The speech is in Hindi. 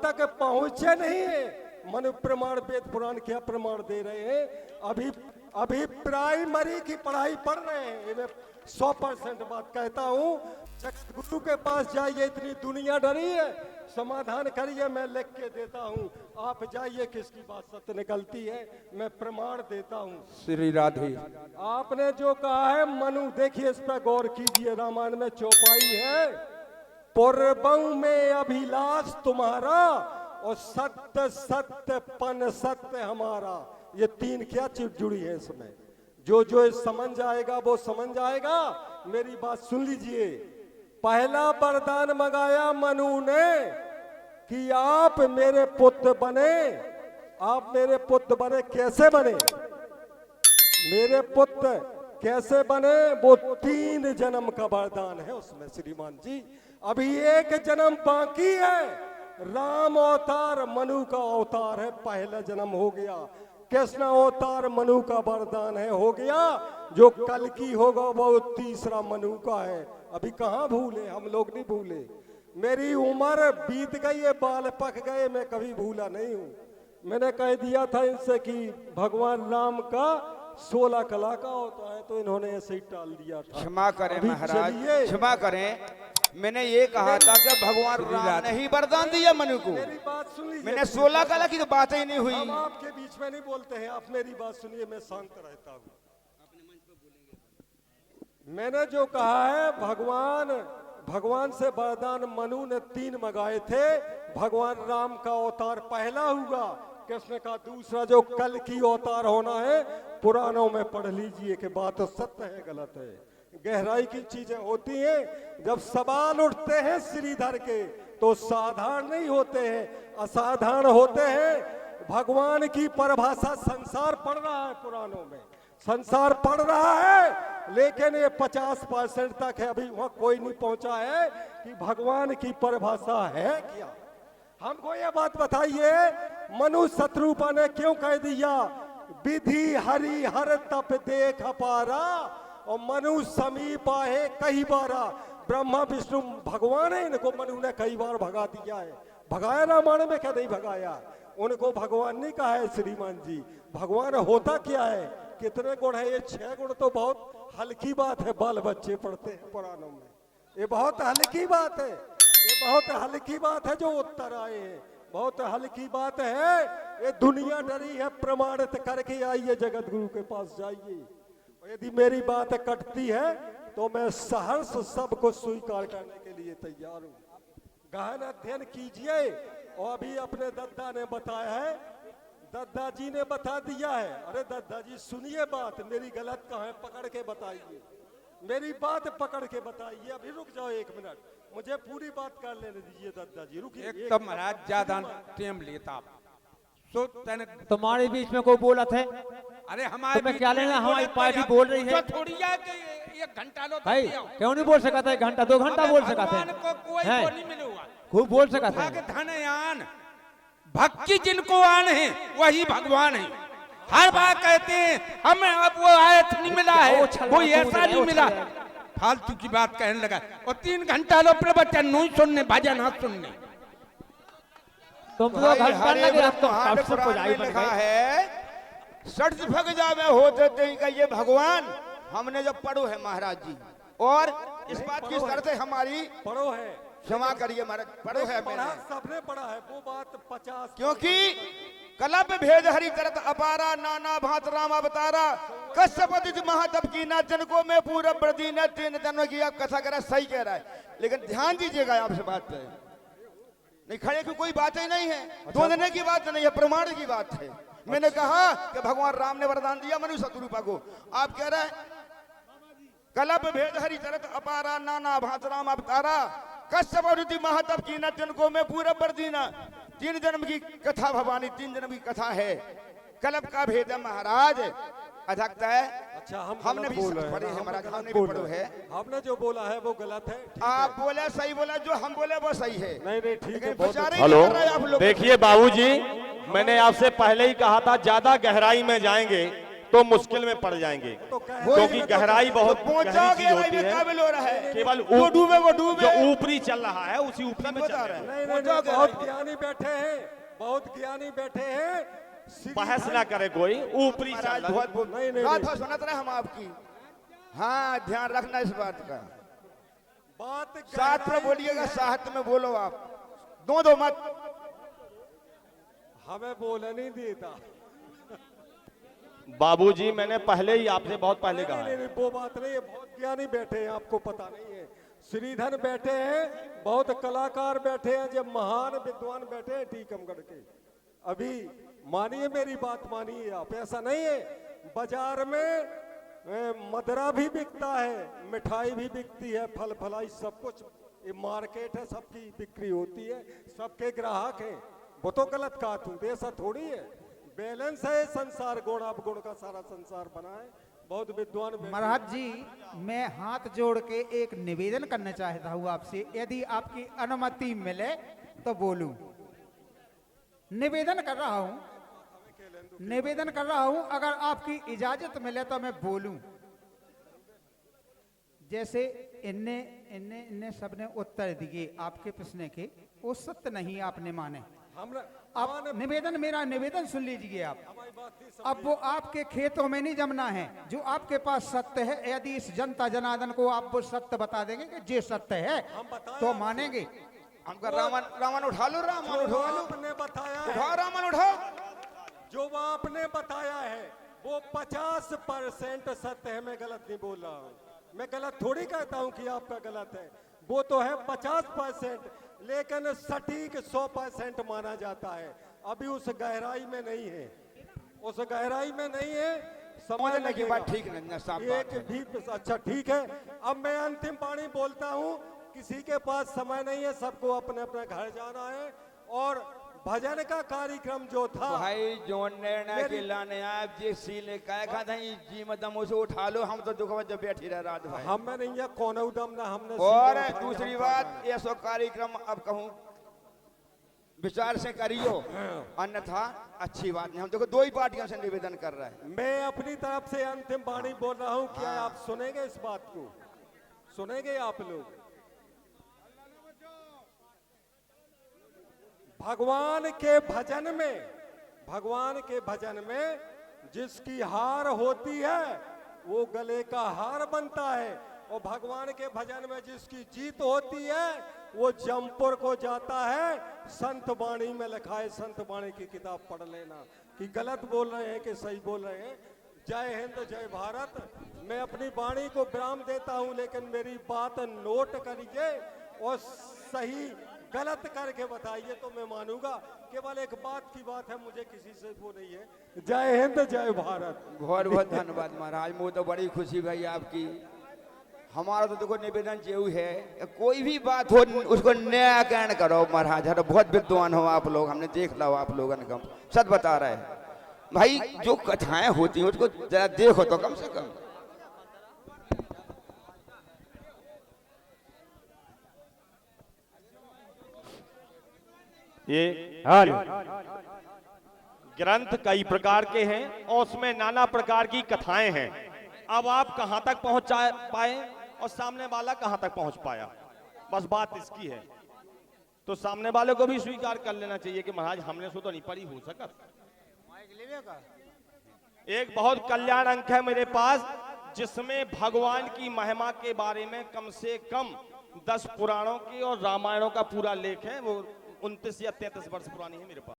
तक पहुंचे नहीं है। मनु प्रमाण वेद पुराण क्या प्रमाण दे रहे हैं? अभी प्राइमरी की पढ़ाई पढ़ रहे हैं। मैं 100% बात कहता हूँ। गुरु के पास जाइए, इतनी दुनिया डरी है, समाधान करिए, मैं लिख के देता हूँ। आप जाइए, किसकी बात सत्य निकलती है, मैं प्रमाण देता हूँ। श्री राधे। आपने जो कहा है मनु, देखिए इस पर गौर कीजिए, रामायण में चौपाई है, पूर्वों में अभिलाष तुम्हारा और सत्य सत्य पन सत्य हमारा। ये 3 क्या चीज जुड़ी है इसमें? जो समझ जाएगा वो समझ जाएगा। मेरी बात सुन लीजिए। पहला वरदान मंगाया मनु ने कि आप मेरे पुत्र बने। आप मेरे पुत्र बने, कैसे बने? मेरे पुत्र कैसे बने? वो 3 जन्म का वरदान है उसमें श्रीमान जी। अभी 1 जन्म बाकी है। राम अवतार मनु का अवतार है, पहला जन्म हो गया। कृष्ण अवतार मनु का वरदान है, हो गया। जो कल की होगा वो 3रा मनु का है। अभी कहाँ भूले, हम लोग नहीं भूले। मेरी उम्र बीत गई है, बाल पक गए, मैं कभी भूला नहीं हूँ। मैंने कह दिया था इनसे कि भगवान राम का 16 कला का होता है, तो इन्होंने ऐसे ही टाल दिया था। क्षमा करें महाराज, क्षमा करें। मैंने ये कहा था कि भगवान राम ने ही वरदान दिया मनु को। मेरी बात सुन लीजिए। मैंने 16 कला की तो बात ही नहीं हुई। हम आपके बीच में नहीं बोलते हैं, आप मेरी बात सुनिए, मैं शांत रहता हूँ। मैंने जो कहा है, भगवान से वरदान मनु ने 3 मंगाए थे। भगवान राम का अवतार पहला हुआ, कृष्ण का दूसरा जो कल की अवतार होना है, पुराणों में पढ़ लीजिए कि बात सत्य है गलत है, गहराई की चीजें होती हैं। जब सवाल उठते हैं श्रीधर के तो साधारण नहीं होते हैं, असाधारण होते हैं। भगवान की परिभाषा संसार पढ़ रहा है, पुराणों में संसार पढ़ रहा है, लेकिन ये 50% तक है, अभी वहां कोई नहीं पहुंचा है कि भगवान की परिभाषा है क्या। हमको ये बात बताइए, मनु शत्रुपा ने क्यों कह दिया विधि हरि हर तप देख पारा और मनु समीप है कई बारा। ब्रह्मा विष्णु भगवान है, इनको मनु ने कई बार भगा दिया है। भगाया रामायण में क्या नहीं भगाया? उनको भगवान नहीं कहा है श्रीमान जी। भगवान होता क्या है, कितने गुण है? ये 6 गुण तो बहुत हल्की बात है, बाल बच्चे पढ़ते हैं पुराणों में। ये बहुत हल्की बात है, ये बहुत हल्की बात है जो उत्तर आए हैं, बहुत हल्की बात है। ये दुनिया डरी है, प्रमाणित करके आइए, जगत गुरु के पास जाइए। यदि मेरी बात कटती है तो मैं सहर्ष सबको स्वीकार करने के लिए तैयार हूँ। गहन अध्ययन कीजिए। और अभी अपने दद्दा ने बताया है, दद्दा जी ने बता दिया है। अरे दद्दा जी सुनिए बात, मेरी गलत कहाँ है, पकड़ के बताइए, मेरी बात पकड़ के बताइए। अभी रुक जाओ 1 मिनट, मुझे पूरी बात कर लेने दीजिए दद्दा जी, रुकिए। एक तो महाराज ज्यादा टाइम लेता तुम्हारे बीच में कोई बोला थे? अरे हमारे तुम्हें क्या लेना, हमारी पार्टी बोल रही है। थोड़ी है कि 1 घंटा लो भाई क्यों नहीं बोल सका था? 1 घंटा 2 घंटा बोल सका थे, खूब बोल सका था। धनयान भक्ति जिनको आन है वही भगवान है। हर बार कहते हैं हमें अब वो आयत नहीं मिला है, वो ऐसा नहीं मिला। फालतू की बात कहने लगा। और 3 घंटा लो प्रवचन नहीं सुनने, भजन हाथ सुनने। तुम तो घंटा लगे, अब तो कब से पुजारी बन लिखा गए। है सट भग जावे होते थे कि ये भगवान। हमने जब पढ़ो है महाराज जी, और इस बात की शर्त है हमारी, पढ़ो है, क्षमा करिए महाराज, पढ़ो है मैंने, सबने पढ़ा है वो बात 50। क्योंकि कलप भेद हरि करत अपारा, नाना भांत राम अवतारा, कश्यप महातप की ना जनको में पूरा प्रदी न 3 जन्म की आप कथा करा। सही कह रहा है, लेकिन ध्यान दीजिएगा आपसे बात है, नहीं खड़े की कोई बात ही नहीं है, दोनने की बात नहीं है, प्रमाण की बात है। मैंने कहा कि भगवान राम ने वरदान दिया मनु शत्रुपा को। आप कह रहे हैं कलप भेद हरि करत अपारा, नाना भांत राम अवतारा, कश्यप महातप की न जनको में पूरा प्रदी न 3 जन्म की कथा भवानी, 3 जन्म की कथा है। कलप का भेद है महाराज, अधकता है। अच्छा, हमने भी पढ़े हैं महाराज, हमने भी पढ़ो है। आपने जो बोला है वो गलत है, आप बोले सही बोला, जो हम बोले वो सही है। नहीं नहीं ठीक है। हेलो, देखिए बाबूजी, मैंने आपसे पहले ही कहा था ज्यादा गहराई में जाएंगे तो मुश्किल में पड़ जाएंगे, तो कह क्योंकि गहराई बहुत पहुंचो गहरी चीज होती गहराई में है। काबिल हो रहा है, केवल वो डूबे वो जो डूबे। ऊपरी चल रहा है उसी ऊपरी में चल बता रहे रहे हैं। हैं। नहीं, पहुंचो बहुत गहराई में। ज्ञानी बैठे हैं, बहुत ज्ञानी बैठे हैं। बहस ना करे कोई, ऊपरी चल महाराज रहा है। बहुत नहीं, नहीं, बात नहीं। हो सुनत रहे हम आपकी। हाँ, ध्यान रखना इस बात का। बात साथ में गहराई बोलिएगा, की है। साथ में बोलो आप, दो मत। हमें बोलने नहीं देता। बाबूजी, मैंने पहले ही आपसे बहुत पहले नहीं, कहा नहीं, है। नहीं, वो बात नहीं है। बहुत ज्ञानी बैठे हैं, आपको पता नहीं है। श्रीधर बैठे हैं, बहुत कलाकार बैठे हैं, जब महान विद्वान बैठे हैं टीकमगढ़ के। अभी मानिए मेरी बात, मानिए आप, ऐसा नहीं है। बाजार में मदरा भी बिकता है, मिठाई भी बिकती है, फल फलाई सब कुछ, ये मार्केट है, सबकी बिक्री होती है, सबके ग्राहक हैं। वो तो गलत कहा तू, ऐसा थोड़ी है। बैलेंस है संसार, गुण अवगुण का सारा संसार बना है। बहुत विद्वान बैठे हैं। महाराज जी, मैं हाथ जोड़ के एक निवेदन करना चाहता हूँ आपसे, यदि आपकी अनुमति मिले तो बोलूं। निवेदन कर रहा हूँ, निवेदन कर रहा हूँ, अगर आपकी इजाजत मिले तो मैं बोलूं। जैसे इनने इनने इनने सबने उत्तर दिए आपके प्रश्न के, वो सत्य नहीं आपने माने। अब निवेदन, मेरा निवेदन सुन लीजिए आप। अब वो आपके खेतों में नहीं जमना है, जो आपके पास सत्य है। यदि इस जनता जनार्दन को आप वो सत्य बता देंगे कि ये सत्य है, तो मानेंगे। हमका रावण उठा लो, रावण जो उठा लो, आपने बताया उठाओ है, रावण उठाओ। जो आपने बताया है वो 50% सत्य है। मैं गलत नहीं बोल रहा हूँ, मैं गलत थोड़ी कहता हूँ कि आपका गलत है। वो तो है 50%, लेकिन सटीक 100% माना जाता है। अभी उस गहराई में नहीं है, उस गहराई में नहीं है। समय समझने की लगेगा। बात ठीक नहीं है, साफ बात एक है। भी अच्छा ठीक है। अब मैं अंतिम वाणी बोलता हूँ, किसी के पास समय नहीं है, सबको अपने अपने घर जाना है। और भजन का कार्यक्रम जो था, भाई जो निर्णय के लाने आप जी सीले काय खा था जी मदम उसे उठा लो, हम तो दुख में जब बैठी रह रात भाई। हमें नहीं है कौन उदम ना हमने और सीधे उठाए, दूसरी हम बात, कर ये सो कार्यक्रम अब कहूँ विचार से करियो, अन्यथा अच्छी बात नहीं। हम देखो दो ही पार्टियों से निवेदन कर रहे हैं। मैं अपनी तरफ से अंतिम वाणी बोल रहा हूँ। क्या आप सुनेंगे इस बात को? सुनेंगे आप लोग? भगवान के भजन में, भगवान के भजन में जिसकी हार होती है वो गले का हार बनता है। और भगवान के भजन में जिसकी जीत होती है वो जमपुर को जाता है। संत वाणी में लिखा है, संत वाणी की किताब पढ़ लेना कि गलत बोल रहे हैं कि सही बोल रहे हैं। जय हिंद, जय भारत। मैं अपनी वाणी को विराम देता हूं, लेकिन मेरी बात नोट करिए और सही गलत करके बताइए तो मैं मानूंगा। केवल एक बात की बात है, मुझे किसी से वो नहीं है। जय हिंद, जय भारत। बहुत बहुत धन्यवाद महाराज, मुझे तो बड़ी खुशी भाई आपकी। हमारा तो देखो निवेदन जो है, कोई भी बात हो उसको न्यायकरण करो महाराज। तो बहुत विद्वान हो आप लोग, हमने देख लो आप लोगन का सच बता रहे हैं भाई। जो कथाएं होती हैं उसको जरा देखो तो कम से कम। ये ग्रंथ कई प्रकार के हैं और उसमें नाना प्रकार की कथाएं हैं। अब आप कहां तक पहुंच पाए और सामने वाला कहां तक पहुंच पाया, बस बात इसकी है। तो सामने वाले को भी स्वीकार कर लेना चाहिए कि महाराज हमने सो तो नहीं पढ़ी हो सकत। एक बहुत कल्याण अंक है मेरे पास, जिसमें भगवान की महिमा के बारे में कम से कम 10 पुराणों की और रामायणों का पूरा लेख है। वो 29 या 33 वर्ष पुरानी है मेरे पास।